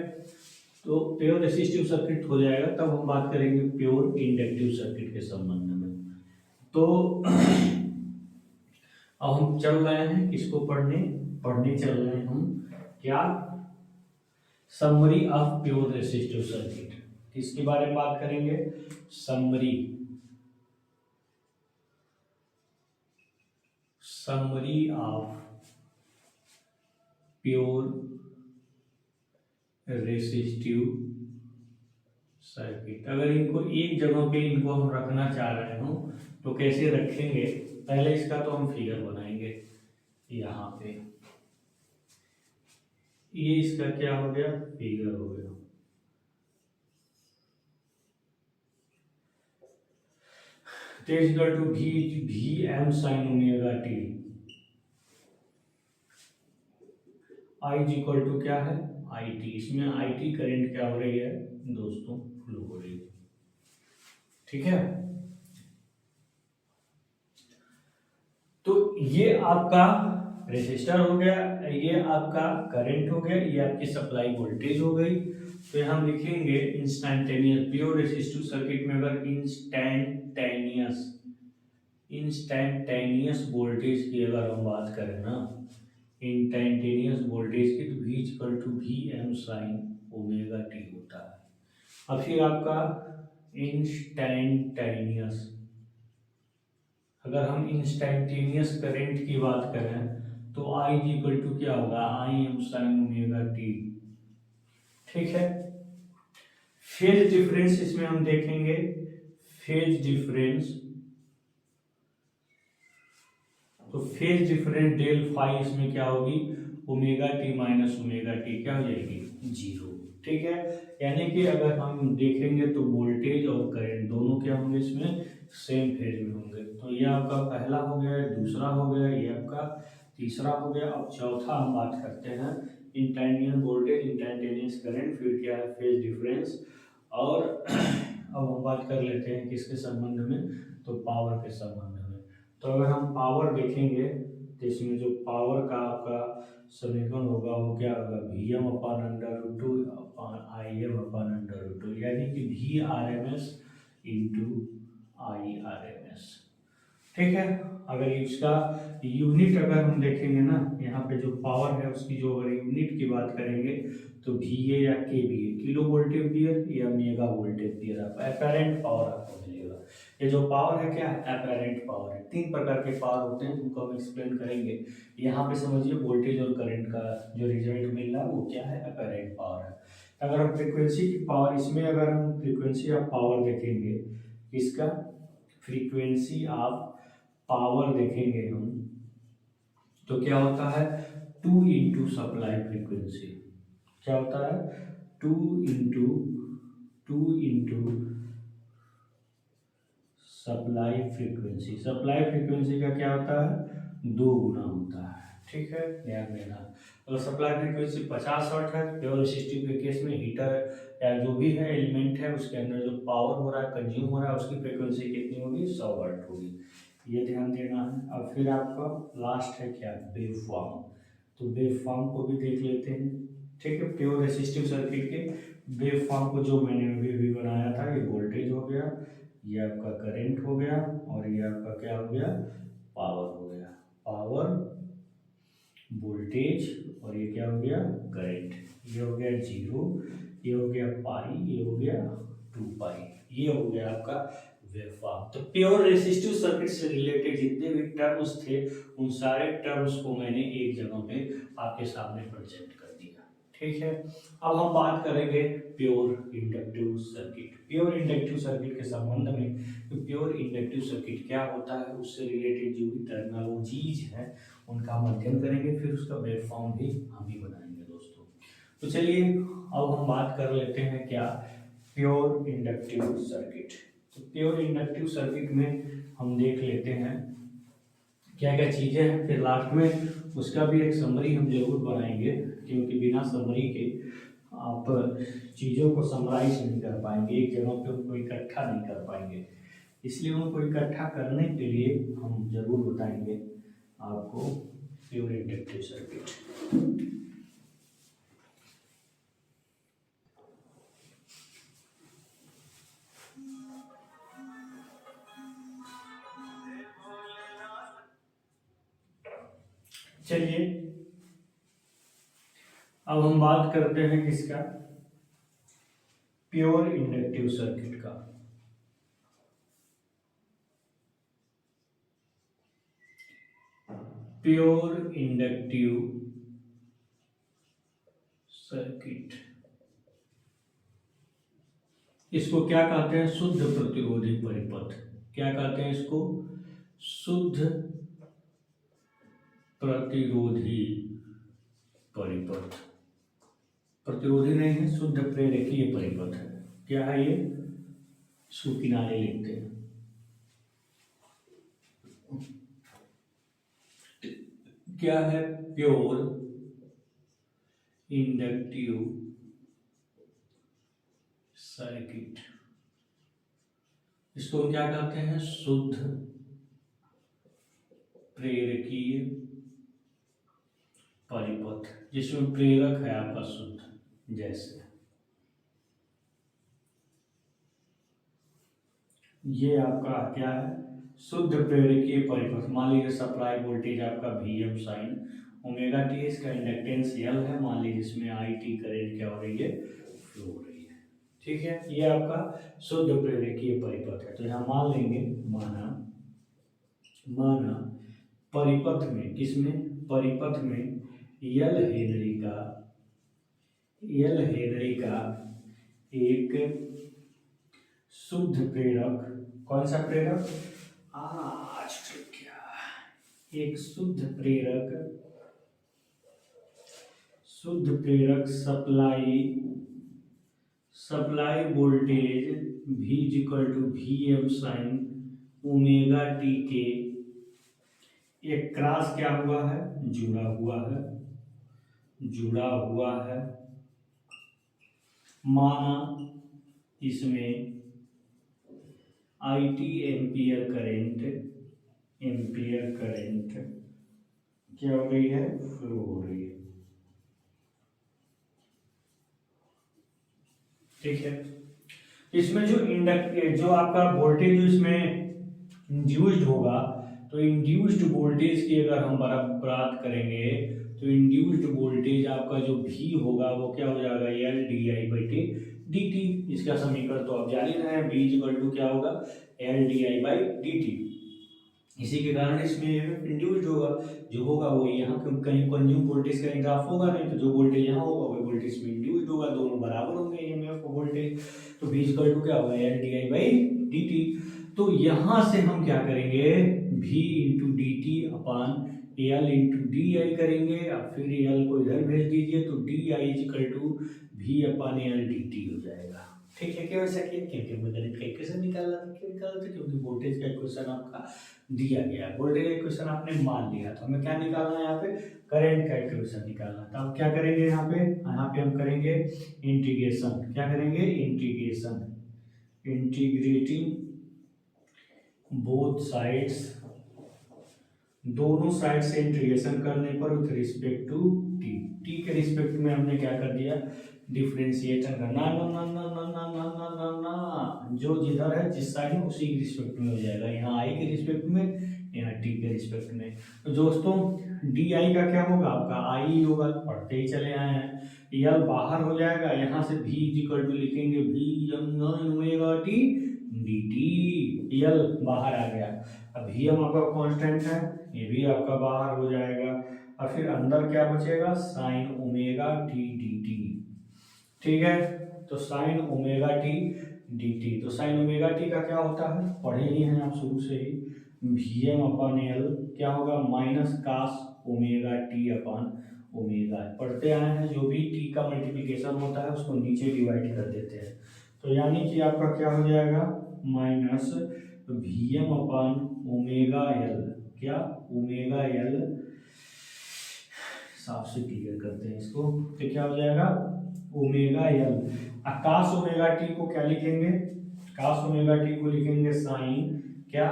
तो प्योर रेसिस्टिव सर्किट हो जाएगा, तब हम बात करेंगे प्योर इंडक्टिव सर्किट के संबंध में। तो अब हम चल रहे हैं किसको पढ़ने चल रहे हैं हम, क्या, summary of pure resistive circuit. किसके बारे में बात करेंगे, summary of pure resistive circuit. अगर इनको एक जगह पे इनको हम रखना चाह रहे हो तो कैसे रखेंगे, पहले इसका तो हम फिगर बनाएंगे। यहाँ पे ये इसका क्या हो गया, फिगर हो गया। तो equal to V M sine omega T, I equal to क्या है, आई टी। इसमें आई टी करेंट क्या हो रही है दोस्तों, फ्लो हो रही है। ठीक है, तो ये आपका रेसिस्टर हो गया, ये आपका करंट हो गया, ये आपकी सप्लाई वोल्टेज हो गई। तो यहाँ हम लिखेंगे इंस्टैन्टेनियस, प्योर रेसिस्टिव सर्किट में अगर इंस्टैन्टेनियस वोल्टेज की अगर हम बात करें ना, इंस्टैन्टेनियस वोल्टेज की, तो V equal to V M sine omega T होता है। अब फिर आपका इंस्टैन्टेनियस, अगर हम इंस्टैन्टेनियस करंट की बात करें तो I इक्वल टू क्या होगा, आई एम साइन ओमेगा टी। ठीक है, फेज डिफरेंस इसमें हम देखेंगे, फेज डिफरेंस, तो फेज डिफरेंस डेल फाई इसमें क्या होगी, omega T minus omega T क्या हो जाएगी, जीरो। ठीक है, यानी कि अगर हम देखेंगे तो वोल्टेज और करंट दोनों क्या होंगे, इसमें सेम फेज में होंगे। तो ये आपका पहला हो गया, दूसरा हो गया, ये आपका तीसरा हो गया। अब चौथा हम बात करते हैं इंस्टैन्टेनियस वोल्टेज, इंस्टैन्टेनियस करंट, फिर क्या है फेज डिफरेंस। और अब हम बात कर लेते हैं किसके संबंध में, तो पावर के संबंध में। तो अगर हम पावर देखेंगे तो इसमें जो पावर का आपका समीकरण होगा वो क्या होगा, V M upon under root two upon I M upon under root two, यानी कि V R M S into I R M S. ठीक है, अगर इसका यूनिट अगर हम देखेंगे ना, यहाँ पे जो पावर है उसकी जो अगर यूनिट की बात करेंगे तो वी ए या के बी ए, किलो वोल्ट एम्पियर या मेगा वोल्ट एम्पियर, आपका अपेरेंट पावर आपको मिलेगा। ये जो पावर है क्या है, अपेरेंट पावर है। तीन प्रकार के पावर होते हैं जिनको हम एक्सप्लेन करेंगे। यहाँ पे समझिए वोल्टेज और करंट का जो रिजल्ट मिल रहा है वो क्या है, अपेरेंट पावर है। अगर हम फ्रीक्वेंसी की पावर, इसमें अगर हम फ्रीक्वेंसी ऑफ पावर देखेंगे, इसका फ्रीक्वेंसी ऑफ पावर देखेंगे हम, तो क्या होता है, 2 इंटू सप्लाई फ्रीक्वेंसी। क्या होता है, 2 into supply frequency. Supply frequency का क्या होता है, 2 गुना होता है। ठीक है, ध्यान देना। अगर सप्लाई फ्रीक्वेंसी 50 वाट है, प्योर रेसिस्टिव के केस में हीटर या जो भी है एलिमेंट है उसके अंदर जो पावर हो रहा है, कंज्यूम हो रहा है, उसकी फ्रीक्वेंसी कितनी होगी, 100 वाट होगी। ये ध्यान देना है। अब फिर आपका लास्ट है क्या, वेव फॉर्म। तो वेव फॉर्म को भी देख लेते हैं। ठीक है, प्योर रेसिस्टिव सर्किट के वेव फॉर्म को जो मैंने अभी बनाया था, ये वोल्टेज हो गया, ये आपका करंट हो गया, और ये आपका क्या हो गया, पावर हो गया। पावर, वोल्टेज, और ये क्या हो गया, करंट। ये हो गया 0, ये हो गया पाई, ये हो गया 2 पाई। ये हो गया आपका वेवफॉर्म। तो प्योर रेसिस्टिव सर्किट से रिलेटेड जितने भी टर्म्स थे उन सारे टर्म्स को मैंने एक जगह पे आपके सामने प्रेजेंट कर दिया। ठीक है, अब हम बात करेंगे pure inductive circuit. Pure inductive circuit के संबंध में, तो प्योर इंडक्टिव सर्किट क्या होता है, उससे रिलेटेड जो भी टर्मिनोलॉजीज है उनका हम अध्ययन करेंगे, फिर उसका वेवफॉर्म भी हम ही बनाएंगे दोस्तों। तो चलिए अब हम बात कर लेते हैं क्या, प्योर इंडक्टिव सर्किट। तो प्योर इंडक्टिव सर्किट में हम देख लेते हैं क्या क्या चीज़ें हैं, फिर लास्ट में उसका भी एक समरी हम जरूर बनाएंगे, क्योंकि बिना समरी के आप चीज़ों को समराइज नहीं कर पाएंगे, एक जगह पे उनको इकट्ठा नहीं कर पाएंगे। इसलिए उनको इकट्ठा करने के लिए हम जरूर बताएंगे आपको प्योर इंडक्टिव सर्किट। चलिए अब हम बात करते हैं किसका, प्योर इंडक्टिव सर्किट का। प्योर इंडक्टिव सर्किट, इसको क्या कहते हैं, शुद्ध प्रतिरोधी परिपथ। क्या कहते हैं इसको, शुद्ध प्रतिरोधी परिपथ। प्रतिरोधी नहीं है, शुद्ध प्रेरकीय परिपथ है। क्या है ये, इसको किनारे लिखते हैं। क्या है, प्योर इंडक्टिव सर्किट। इसको हम क्या कहते हैं, शुद्ध प्रेरकीय परिपथ, जिसमें प्रेरक है आपका शुद्ध। जैसे ये आपका क्या है, शुद्ध प्रेरकीय परिपथ। मान लीजिए सप्लाई वोल्टेज आपका V M sine omega T, इसका इंडक्टेंस एल है, मान लीजिए इसमें आई टी करंट क्या हो रही है, फ्लो हो रही है। ठीक है, ये आपका शुद्ध प्रेरकीय परिपथ है। तो यहाँ मान लेंगे, माना परिपथ में, किसमें, परिपथ में एल हेनरी का एक शुद्ध प्रेरक, कौन सा प्रेरक, आज क्या, एक शुद्ध प्रेरक supply voltage V equal to V M sine omega T के एक क्रॉस क्या हुआ है, जुड़ा हुआ है। माना इसमें आई टी एम्पियर करंट क्या हो रही है, फ्लो हो रही है। ठीक है। इसमें जो इंडक्ट जो आपका वोल्टेज जो इसमें इंड्यूस्ड होगा, तो इंड्यूस्ड वोल्टेज की अगर हम बात करेंगे तो इंड्यूस्ड वोल्टेज आपका जो भी होगा वो क्या हो जाएगा, L D I by D T. इसका समीकरण तो आप जान ही रहे हैं, बी इक्वल टू क्या होगा, L D I by D T. इसी के कारण इसमें इंड्यूस्ड होगा, जो होगा वो यहाँ कहीं कंज्यूम वोल्टेज का ग्राफ होगा नहीं, तो जो वोल्टेज यहाँ होगा वो वोल्टेज में इंड्यूस्ड होगा, दोनों बराबर होंगे ईएमएफ वोल्टेज। तो v इक्वल टू क्या होगा, L D I by D T. तो यहाँ से हम क्या करेंगे, v into D T upon L into D I करेंगे, और फिर एल को इधर भेज दीजिए, तो D I equal to V upon L D T हो जाएगा। ठीक है, क्यों ऐसा किया, क्योंकि हमें गणित का इक्वेशन निकालना था। क्यों निकाला था, क्योंकि वोल्टेज का इक्वेशन आपका दिया गया है, वोल्टेज का इक्वेशन आपने मान लिया, तो हमें क्या निकालना है यहाँ पे, करंट का इक्वेशन निकालना। तो अब क्या करेंगे यहाँ पे हम करेंगे इंटीग्रेशन। क्या करेंगे, इंटीग्रेशन, इंटीग्रेटिंग बोथ साइड्स, दोनों साइड से इंटीग्रेशन करने पर with respect to T. T के रिस्पेक्ट में हमने क्या कर दिया, डिफरेंशिएशन करना। ना ना ना ना ना ना ना ना ना, जो जिधर है जिस साइड में उसी के रिस्पेक्ट में हो जाएगा, यहाँ आई के रिस्पेक्ट में, यहाँ टी के रिस्पेक्ट में। तो दोस्तों डी आई का क्या होगा, आपका आई होगा, पढ़ते ही चले आए हैं। एल बाहर हो जाएगा, यहाँ से भी इक्वल टू लिखेंगे भी omega T D T. L बाहर आ गया, अब भी हम आपका कांस्टेंट है, ये भी आपका बाहर हो जाएगा, और फिर अंदर क्या बचेगा, sign omega T D T. ठीक है, तो sign omega T D T, तो साइन ओमेगा टी का क्या होता है, पढ़े ही हैं आप शुरू से ही, वी एम अपन एल क्या होगा, minus cos omega T upon omega. पढ़ते आए हैं, जो भी टी का मल्टीप्लिकेशन होता है उसको नीचे डिवाइड कर देते हैं, तो यानी कि आपका क्या हो जाएगा, minus V M upon omega L, क्या ओमेगा एल, साफ से क्लियर करते हैं इसको, तो क्या हो जाएगा omega L. Cos omega T को क्या लिखेंगे, कास ओमेगा टी को लिखेंगे साइन क्या,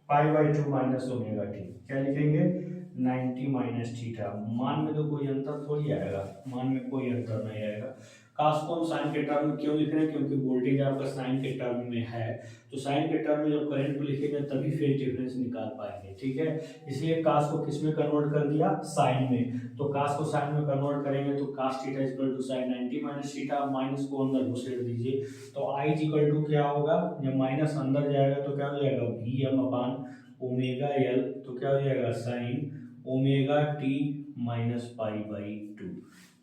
पाई by to minus omega T, क्या लिखेंगे 90 माइनस थीटा। मान में तो कोई अंतर थोड़ी आएगा, मान में कोई अंतर नहीं आएगा। कास को हम साइन के टर्म में क्यों लिख रहे हैं, क्योंकि वोल्टेज आपका साइन के टर्म में है, तो साइन के टर्म में जब करंट को लिखेंगे तभी फेज डिफरेंस निकाल पाएंगे। ठीक है, इसलिए कास को किस में कन्वर्ट कर दिया, साइन में। तो कास को साइन में कन्वर्ट करेंगे तो cos theta equal to sine 90 minus theta, minus को अंदर घुसेड़ दीजिए, तो आई इक्वल टू क्या होगा, जब माइनस अंदर जाएगा तो क्या हो जाएगा, V M upon omega L, तो क्या हो जाएगा sine omega T minus pi by two.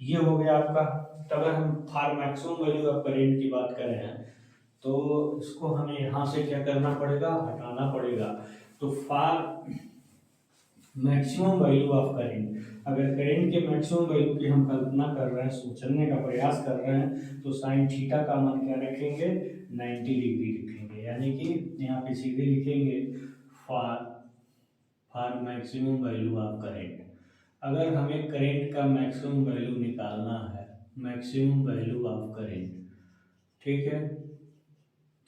ये हो गया आपका। तो अगर हम for maximum value of current की बात कर रहे हैं तो इसको हमें यहाँ से क्या करना पड़ेगा, हटाना पड़ेगा। तो फार मैक्सिमम वैल्यू ऑफ करंट, अगर करंट के मैक्सिमम वैल्यू की हम कल्पना कर रहे हैं, सोचने का प्रयास कर रहे हैं, तो साइन थीटा का मान क्या रखेंगे, 90 डिग्री लिखेंगे, यानी कि यहाँ पे सीधे लिखेंगे फार मैक्सिमम वैल्यू ऑफ करंट। अगर हमें करंट का मैक्सिमम वैल्यू निकालना है, मैक्सिमम वैल्यू ऑफ करंट, ठीक है,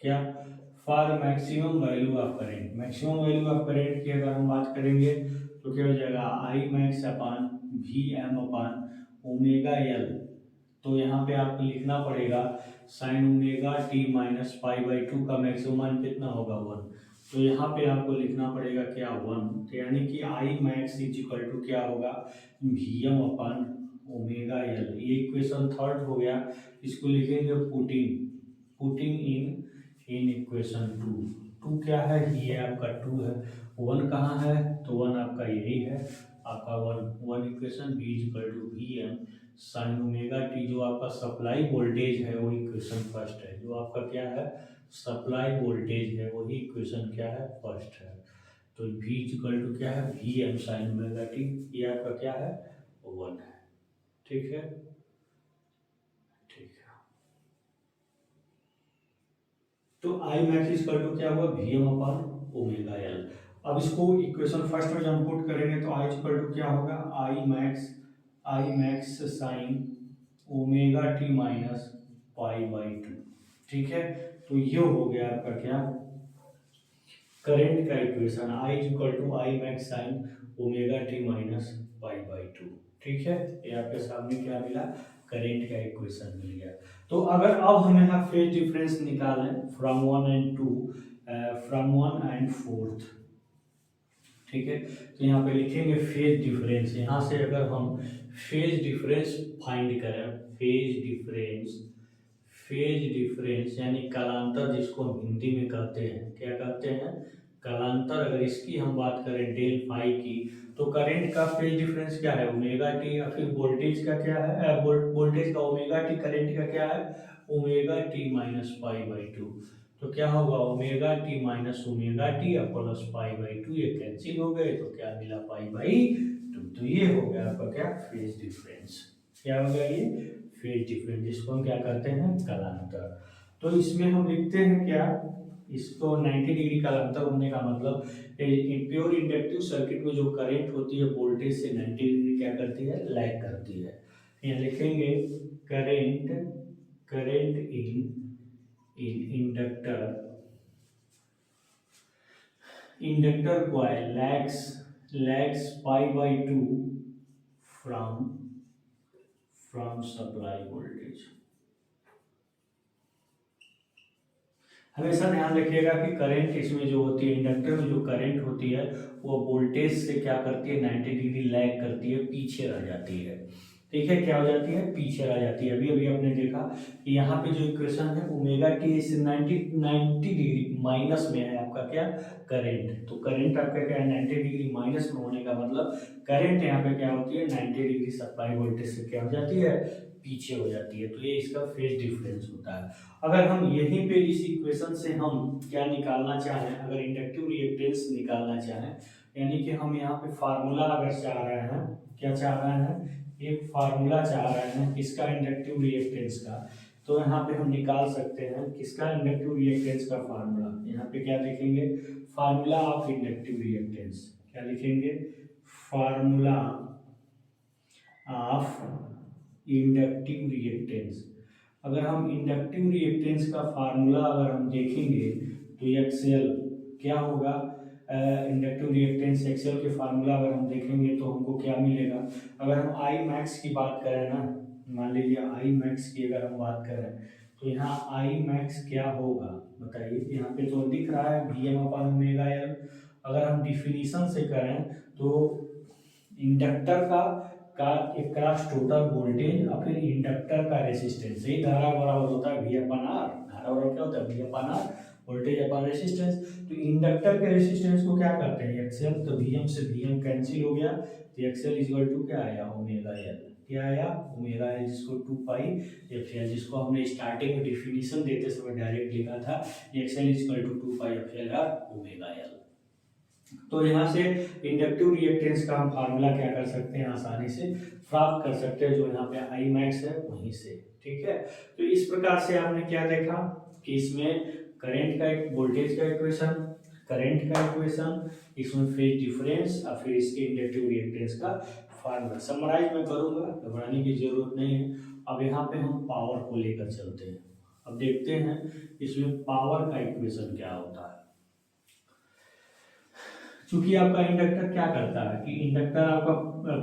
क्या for maximum value of current, maximum value of current की अगर हम बात करेंगे तो क्या हो जाएगा, I max upon V M upon omega L. तो यहाँ पे आपको लिखना पड़ेगा sine omega T minus pi by two का मैक्सिमम मान कितना होगा, 1। तो यहाँ पे आपको लिखना पड़ेगा क्या, 1। तो यानी कि I max is equal to क्या होगा, V M upon omega L. ये इक्वेशन थर्ड हो गया, इसको लिखेंगे पुटिंग इन इक्वेशन 2 क्या है, ये आपका 2 है, 1 कहाँ है, तो 1 आपका यही है, आपका 1 equation B equal to V M sine omega T. जो आपका सप्लाई वोल्टेज है वो इक्वेशन फर्स्ट है, जो आपका क्या है सप्लाई वोल्टेज है वही इक्वेशन क्या है, फर्स्ट है। तो v इक्वल टू क्या है, V M sine omega T, ये आपका क्या है 1 है। ठीक है, ठीक है। तो आई मैक्स इक्वल टू क्या हुआ, V M upon omega L. अब इसको इक्वेशन फर्स्ट में जब हम पुट करेंगे तो आई इक्वल टू क्या होगा, आई max sine omega T minus pi by two. ठीक है, तो ये हो गया आपका क्या, करंट का equation, I equal to I max sine omega T minus pi by two. ठीक है, ये आपके सामने क्या मिला, करंट का इक्वेशन मिल गया। तो अगर अब हम यहाँ फेज डिफरेंस निकालें from 1 and 2, from 1 and 4th, ठीक है, तो यहाँ पे लिखेंगे फेज डिफरेंस। यहाँ से अगर हम फेज डिफरेंस फाइंड करें, फेज डिफरेंस यानी कालांतर, जिसको हम हिंदी में कहते हैं, क्या कहते हैं, कालांतर। अगर इसकी हम बात करें डेल फाई की, तो करंट का फेज डिफरेंस क्या है, ओमेगा टी, या फिर वोल्टेज का क्या है, वोल्टेज का ओमेगा टी, करंट का क्या है, omega T minus pi by 2। तो क्या होगा, omega T minus omega T या प्लस पाई बाई 2, ये कैंसिल हो गए, तो क्या मिला, पाई बाई 2। तो ये हो गया आपका क्या, फेज डिफरेंस। क्या हो गया ये, फेज डिफरेंस, जिसको हम क्या करते हैं, कालांतर। तो इसमें हम लिखते हैं क्या, इसको 90 डिग्री कालांतर होने का मतलब, प्योर इंडक्टिव सर्किट में जो करंट होती है वोल्टेज से 90 डिग्री क्या करती है, लैग करती है। यहाँ लिखेंगे current, current in inductor coil lags pi by 2 from supply voltage. हमेशा ध्यान रखिएगा कि करंट इसमें जो होती है, इंडक्टर में जो करंट होती है, वो वोल्टेज से क्या करती है, 90 डिग्री लैग करती है, पीछे रह जाती है। ठीक है, क्या हो जाती है, पीछे रह जाती है। अभी अभी आपने देखा कि यहाँ पे जो इक्वेशन है, ओमेगा टी इस 90 डिग्री माइनस में है आपका क्या, करंट। तो करंट आपका क्या है, 90 डिग्री माइनस में होने का मतलब करंट यहाँ पे क्या होती है, 90 डिग्री सप्लाई वोल्टेज से क्या हो जाती है, पीछे हो जाती है। तो ये इसका फेज डिफरेंस होता है। अगर हम यहीं पे इस इक्वेशन से हम क्या निकालना चाहें, अगर इंडक्टिव रिएक्टेंस निकालना चाहें, यानी कि हम यहाँ पे फार्मूला अगर चाह रहे हैं, क्या चाह रहे हैं, एक फार्मूला चाह रहे हैं किसका, इंडक्टिव रिएक्टेंस का, तो यहाँ पे हम निकाल सकते हैं किसका, इंडक्टिव रिएक्टेंस का फार्मूला। यहाँ पे क्या लिखेंगे, फार्मूला ऑफ इंडक्टिव रिएक्टेंस, क्या लिखेंगे, फार्मूला ऑफ इंडक्टिव रिएक्टेंस। अगर हम इंडक्टिव रिएक्टेंस का फार्मूला अगर हम देखेंगे, तो एक्सएल क्या होगा, इंडक्टिव रिएक्टेंस एक्सएल के फार्मूला अगर हम देखेंगे तो हमको क्या मिलेगा। अगर हम आई मैक्स की बात करें ना, मान लीजिए आई मैक्स की अगर हम बात करें, तो यहाँ आई मैक्स क्या होगा बताइए। यहाँ पे तो दिख रहा है Vm/ओमेगा एल। अगर हम डिफिनीशन से करें तो इंडक्टर का एक क्लास टोटल वोल्टेज और फिर इंडक्टर का रेसिस्टेंस, यही धारा बराबर होता है V/R। धारा बराबर क्या होता है, V/R, वोल्टेज अपन रेसिस्टेंस। तो इंडक्टर के रेसिस्टेंस को क्या करते हैं, एक्सएल। तो Vm से Vm कैंसिल हो गया, तो एक्सएल इक्वल टू क्या आया, ओमेगा एल। क्या आया, ओमेगा एल, जिसको 2 पाई एफ एल, जिसको हमने स्टार्टिंग में डिफिनीशन देते समय डायरेक्ट लिखा था, XL equal to 2 pi F L omega L. तो यहाँ से इंडक्टिव रिएक्टेंस का हम फार्मूला क्या कर सकते हैं, आसानी से प्राप्त कर सकते हैं, जो यहाँ पे आई मैक्स है वहीं से। ठीक है, तो इस प्रकार से आपने क्या देखा कि इसमें करंट का एक, वोल्टेज का इक्वेशन, करंट का इक्वेशन, इसमें फेज डिफरेंस और फिर इसके इंडक्टिव रिएक्टेंस का फार्मूला। समराइज मैं करूंगा, घबराने की जरूरत नहीं है। अब यहाँ पे हम पावर को लेकर चलते हैं। अब देखते हैं इसमें पावर का इक्वेशन क्या होता है। क्योंकि आपका इंडक्टर क्या करता है कि इंडक्टर आपका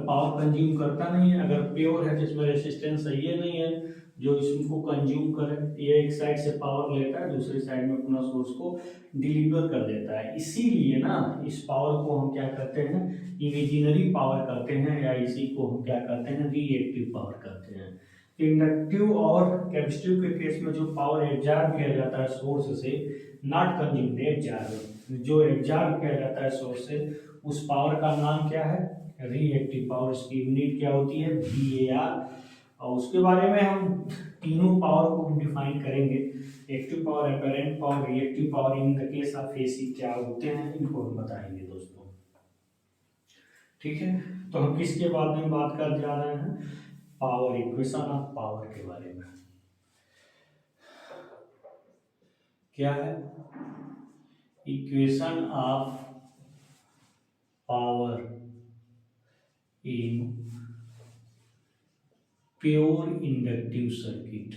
पावर कंज्यूम करता नहीं है। अगर प्योर है जिसमें रेसिस्टेंस सही है नहीं है जो इसको कंज्यूम करे, ये एक साइड से पावर लेता है, दूसरी साइड में अपना सोर्स को डिलीवर कर देता है। इसीलिए ना इस पावर को हम क्या करते हैं, इमेजिनरी पावर करते हैं, या इसी को हम क्या करते हैं, रिएक्टिव पावर करते हैं। इंडक्टिव और कैपेसिटिव के केस में जो पावर एब्जॉर्ब किया जाता है सोर्स से, नॉट कंज्यूम्ड, एब्जॉर्ब, जो एब्जॉर्ब किया जाता है सोर्स से, उस पावर का नाम क्या है, रिएक्टिव पावर। इसकी यूनिट क्या होती है, VAR। और उसके बारे में हम तीनों पावर को हम डिफाइन करेंगे, active power, apparent power, reactive power. In the case of AC क्या होते हैं, इनको हम बताएंगे दोस्तों। ठीक है, तो हम किसके बारे में बात कर जा रहे हैं, पावर, इक्वेशन ऑफ पावर के बारे में। क्या है, equation of power in pure inductive circuit.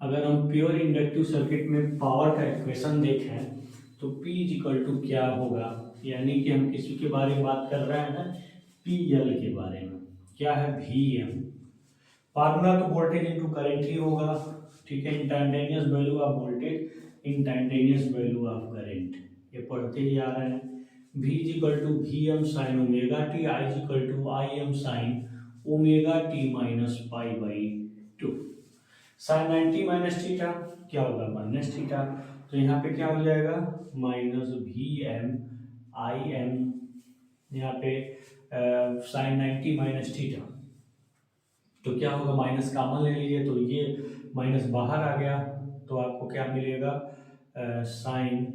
अगर हम प्योर इंडक्टिव सर्किट में पावर का इक्वेशन देखें तो P इक्वल टू क्या होगा, यानी कि हम किसी के बारे में बात कर रहे हैं ना, पीएल के बारे में। क्या है? वीएम। फार्मूला तो वोल्टेज इंटू करंट ही होगा, ठीक है। Instantaneous value of voltage, instantaneous value of current, ये पढ़ते ही आ रहे हैं। V is equal to V M sine omega T, I is equal to I M sine omega T minus pi by 2। Sine 90 minus theta क्या होगा? Minus theta. तो यहाँ पे क्या हो जाएगा? Minus V M I M, यहाँ पे साइन 90 माइनस थीटा, तो क्या होगा? माइनस कॉमन ले लीजिए, तो ये माइनस बाहर आ गया, तो आपको क्या मिलेगा? Sine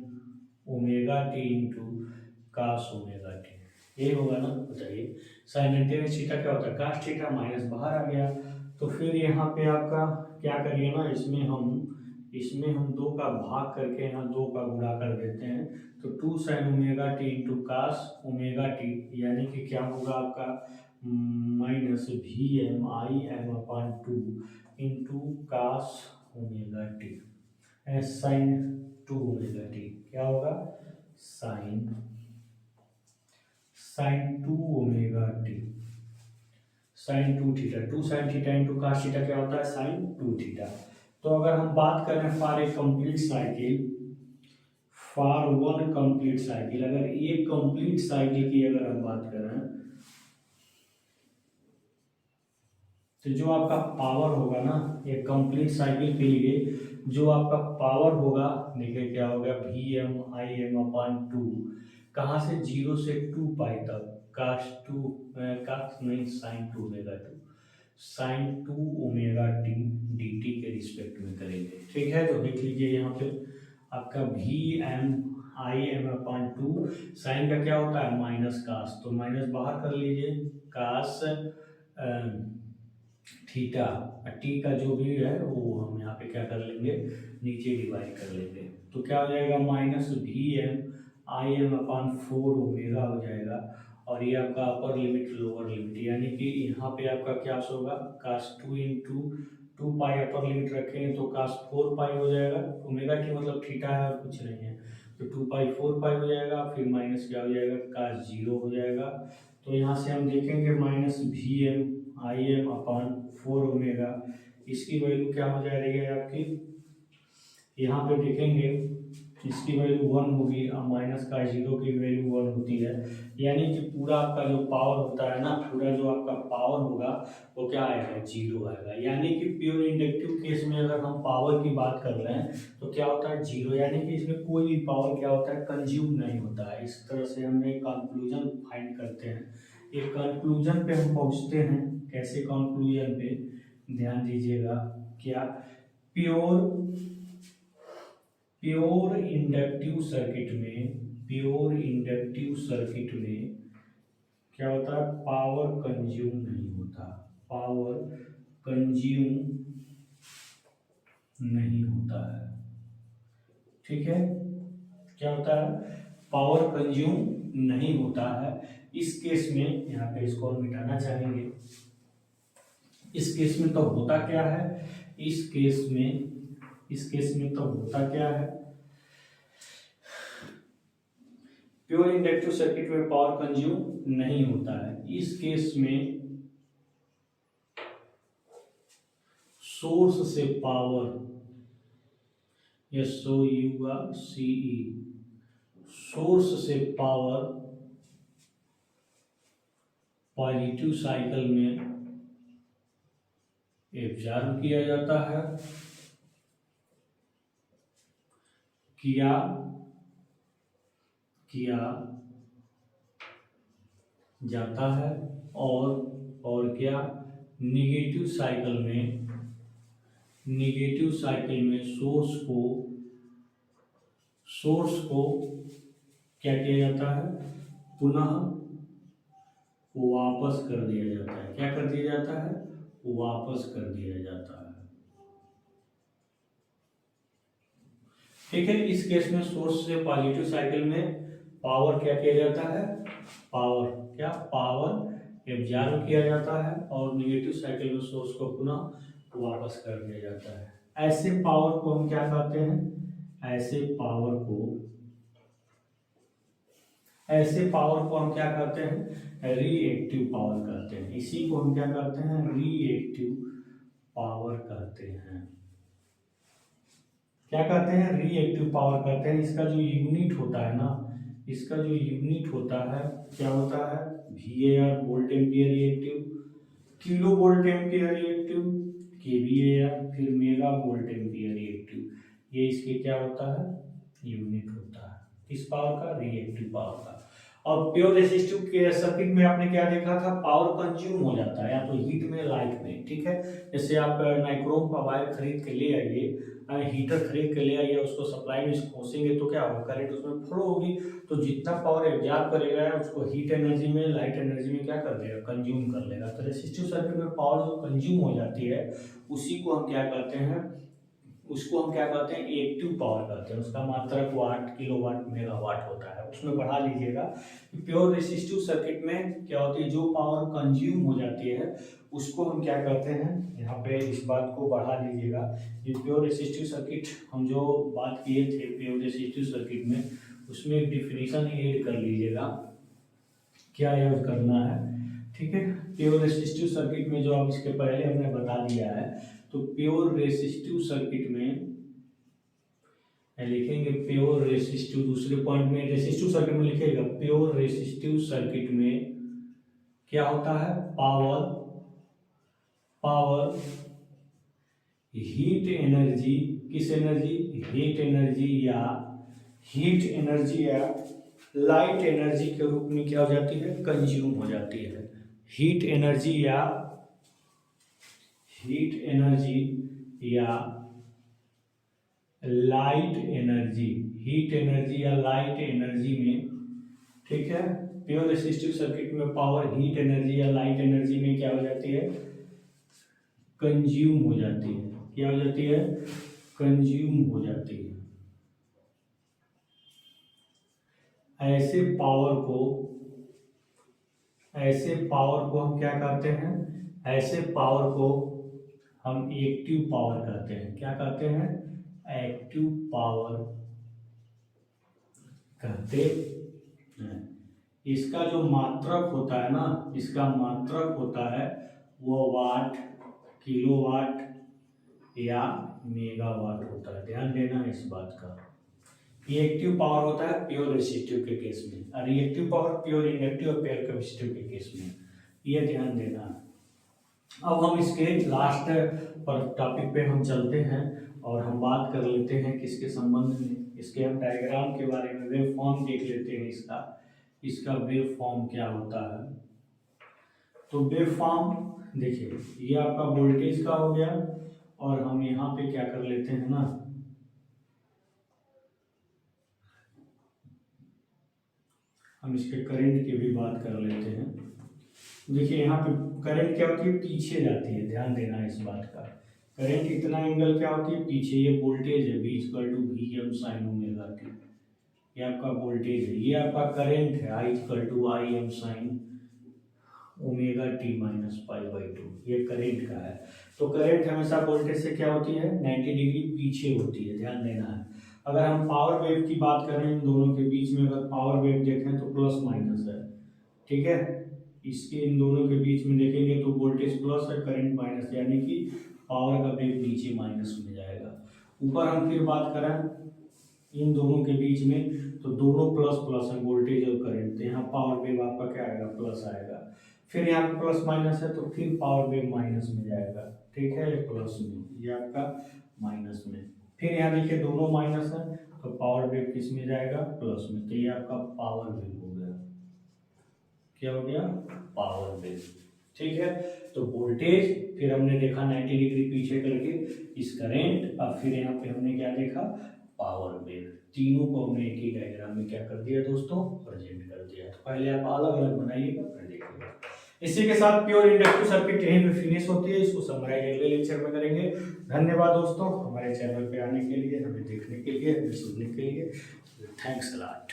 omega T into cos omega T, ये होगा ना? बताइए, साइन 90 में थीटा क्या होता है? कास थीटा, माइनस बाहर आ गया। तो फिर यहाँ पे आपका क्या करिए ना, इसमें हम 2 का भाग करके यहाँ 2 का गुणा कर देते हैं, तो 2 sine omega T into cos omega T, यानी कि क्या होगा आपका? Minus V M I M upon 2 into cos omega T, sine 2 omega T, क्या होगा? Sine 2 omega T, sine 2 theta, 2 sine theta into cos theta क्या होता है? Sine 2 theta. तो अगर हम बात करें for a complete cycle, for one complete cycle, अगर एक कंप्लीट साइकिल की अगर हम बात करें, तो जो आपका पावर होगा ना, एक कंप्लीट साइकिल के लिए जो आपका पावर होगा, देखिए क्या होगा? V M I M upon 2, कहाँ से? 0 से 2 पाई तक, कास 2 कास नहीं, sine 2 omega 2, sine 2 omega T D T के रिस्पेक्ट में करेंगे, ठीक है। तो देख लीजिए यहाँ पे आपका V M I M upon 2, sine का क्या होता है? माइनस कास, तो माइनस बाहर कर लीजिए, कास थीटा, टी का जो भी है वो हम यहाँ पे क्या कर लेंगे? नीचे डिवाइड कर लेंगे, तो क्या हो जाएगा? Minus V M I M upon 4 omega हो जाएगा, और ये आपका अपर लिमिट लोअर लिमिट, यानी कि यहाँ पे आपका क्या होगा? कास 2 इंटू 2 पाई अपर लिमिट रखेंगे तो कास 4 पाई हो जाएगा, ओमेगा टी मतलब थीटा है और कुछ नहीं है, तो 2 पाई 4 पाई हो जाएगा, फिर माइनस क्या हो जाएगा? कास 0 हो जाएगा। तो यहाँ से हम देखेंगे minus V M I M upon 4 omega, इसकी वैल्यू क्या हो जा रही है आपकी? यहाँ पे देखेंगे इसकी वैल्यू 1 होगी, और माइनस का 0 की वैल्यू 1 होती है, यानी कि पूरा आपका जो पावर होता है ना, पूरा जो आपका पावर होगा वो क्या आएगा? 0 आएगा। यानी कि प्योर इंडक्टिव केस में अगर हम पावर की बात कर रहे हैं तो क्या होता है? 0, यानी कि इसमें कोई भी पावर क्या होता है? कंज्यूम नहीं होता है। इस तरह से हम एक कंक्लूजन फाइंड करते हैं, एक कंक्लूजन पे हम पहुँचते हैं। कैसे कंक्लूजन पे? ध्यान दीजिएगा, क्या प्योर इंडक्टिव सर्किट में क्या होता है? पावर कंज्यूम नहीं होता, पावर कंज्यूम नहीं होता है, ठीक है। क्या होता है? पावर कंज्यूम नहीं होता है। इस केस में यहाँ पे इसको हम मिटाना चाहेंगे। इस केस में तो होता क्या है? इस केस में तो होता क्या है? प्योर इंडक्टिव सर्किट में पावर कंज्यूम नहीं होता है। इस केस में सोर्स से पावर, SOURCE, सोर्स से पावर पॉजिटिव साइकिल में एब्जॉर्ब किया जाता है, किया जाता है, और क्या? निगेटिव साइकिल में सोर्स को क्या किया जाता है? पुनः वापस कर दिया जाता है। क्या कर दिया जाता है? वापस कर दिया जाता है, ठीक है। इस केस में सोर्स से पॉजिटिव साइकिल में पावर क्या किया जाता है? पावर एब्जॉर्ब किया जाता है, और नेगेटिव साइकिल में सोर्स को पुनः वापस कर दिया जाता है। ऐसे पावर को हम क्या कहते हैं? ऐसे पावर को ऐसे पावर को हम क्या करते हैं, रिएक्टिव पावर कहते हैं। इसी को हम क्या करते हैं, रिएक्टिव पावर कहते हैं। क्या कहते हैं, रिएक्टिव पावर कहते हैं। इसका जो यूनिट होता है ना, इसका जो यूनिट होता है क्या होता है, VAR volt ampere reactive, kilo volt ampere reactive, KVAR, फिर मेगा वोल्ट एम्पियर रिएक्टिव। ये इसके क्या होता है, यूनिट होता है किस पावर का, रिएक्टिव पावर का। और प्योर रेसिस्टिव के सर्किट में आपने क्या देखा था, पावर कंज्यूम हो जाता है या तो हीट में, लाइट में, ठीक है। जैसे आप नाइक्रोम का वायर खरीद के ले आइए, हीटर खरीद के ले आइए, उसको सप्लाई में खोसेंगे तो क्या होगा, करंट उसमें फ्लो होगी, तो जितना पावर एब्जॉर्ब करेगा उसको हीट एनर्जी में, लाइट एनर्जी में क्या कर देगा, कंज्यूम कर लेगा। तो रेसिस्टिव सर्किट में पावर जो कंज्यूम हो जाती है उसी को हम क्या कहते हैं, उसको हम क्या कहते हैं, एक्टिव पावर कहते हैं। उसका मात्रक वाट, किलोवाट, मेगावाट होता है। उसमें बढ़ा लीजिएगा कि प्योर रेसिस्टिव सर्किट में क्या होती है, जो पावर कंज्यूम हो जाती है उसको हम क्या कहते हैं, यहाँ पे इस बात को बढ़ा लीजिएगा। ये प्योर रेसिस्टिव सर्किट हम जो बात किए थे प्योर रेसिस्टिव सर्किट में, उसमें एक डिफिनीशन ऐड कर लीजिएगा, क्या यूज करना है, ठीक है। प्योर रेसिस्टिव सर्किट में जो अब इसके पहले हमने बता दिया है, तो प्योर रेसिस्टिव सर्किट में लिखेंगे, प्योर रेसिस्टिव, दूसरे पॉइंट में रेसिस्टिव सर्किट में लिखेगा, प्योर रेसिस्टिव सर्किट में क्या होता है, पावर हीट एनर्जी, किस एनर्जी, हीट एनर्जी या लाइट एनर्जी के रूप में क्या हो जाती है, कंज्यूम हो जाती है। हीट एनर्जी या लाइट एनर्जी, हीट एनर्जी या लाइट एनर्जी में, ठीक है। प्योर रेसिस्टिव सर्किट में पावर हीट एनर्जी या लाइट एनर्जी में क्या हो जाती है, कंज्यूम हो जाती है। क्या हो जाती है, कंज्यूम हो जाती है। ऐसे पावर को हम क्या कहते हैं, ऐसे पावर को हम एक्टिव पावर कहते हैं। क्या कहते हैं, एक्टिव पावर कहते हैं। इसका जो मात्रक होता है ना, इसका मात्रक होता है वो वाट, किलोवाट या मेगावाट होता है। ध्यान देना इस बात का। रिएक्टिव पावर होता है प्योर रेसिस्टिव के केस में, और रिएक्टिव पावर प्योर इंडक्टिव और प्योर कैपेसिटिव के केस में, ये ध्यान देना। अब हम इसके लास्ट पर टॉपिक पे हम चलते हैं और हम बात कर लेते हैं किसके संबंध में, इसके हम डायग्राम के बारे में, वेव फॉर्म देख लेते हैं इसका वेव फॉर्म क्या होता है। तो वेव फॉर्म देखिए, ये आपका वोल्टेज का हो गया, और हम यहाँ पे क्या कर लेते हैं ना, हम इसके करंट की भी बात कर लेते हैं। देखिए यहाँ पे करंट क्या होती है, पीछे जाती है। ध्यान देना इस बात का, करंट इतना एंगल क्या होती है, पीछे। ये वोल्टेज है, V=Vm sin ओमेगा t, ये आपका वोल्टेज है। ये आपका करंट है, I=Im sin ओमेगा t - π/2, ये करंट का है। तो करंट हमेशा वोल्टेज से क्या होती है, 90 डिग्री पीछे होती है। ध्यान देना है। अगर हम पावर वेव की बात करें, इन दोनों के बीच में अगर पावर वेव देखें तो प्लस माइनस है, ठीक है। इसके इन दोनों के बीच में देखेंगे तो वोल्टेज प्लस है, करंट माइनस, यानी कि पावर का वेव नीचे माइनस में जाएगा। ऊपर हम फिर बात करें इन दोनों के बीच में, तो दोनों प्लस प्लस है, वोल्टेज और करंट, तो यहाँ पावर वेव आपका क्या आएगा, प्लस आएगा। फिर यहाँ पे प्लस माइनस है तो फिर पावर वेव माइनस में जाएगा, ठीक है, ये प्लस में, ये आपका माइनस में। फिर यहाँ देखिए दोनों माइनस है तो पावर वेव किस में जाएगा, प्लस में, तो ये आपका पावर वेव हो गया। क्या हो गया, पावर वेव, ठीक है। तो वोल्टेज, फिर हमने देखा 90 डिग्री पीछे करके इस करंट, और फिर यहाँ पे हमने क्या देखा, पावर वेव। तीनों को हमने एक ही डायग्राम में क्या कर दिया दोस्तों, प्रेजेंट कर दिया। तो पहले आप अलग अलग बनाइएगा, फिर देखिएगा। इसी के साथ प्योर इंडक्टिव सर्किट यहीं पे फिनिश होती है। इसको समराइज अगले लेक्चर में करेंगे। धन्यवाद दोस्तों, हमारे चैनल पे आने के लिए, हमें देखने के लिए, हमें सुनने के लिए। Thanks a lot.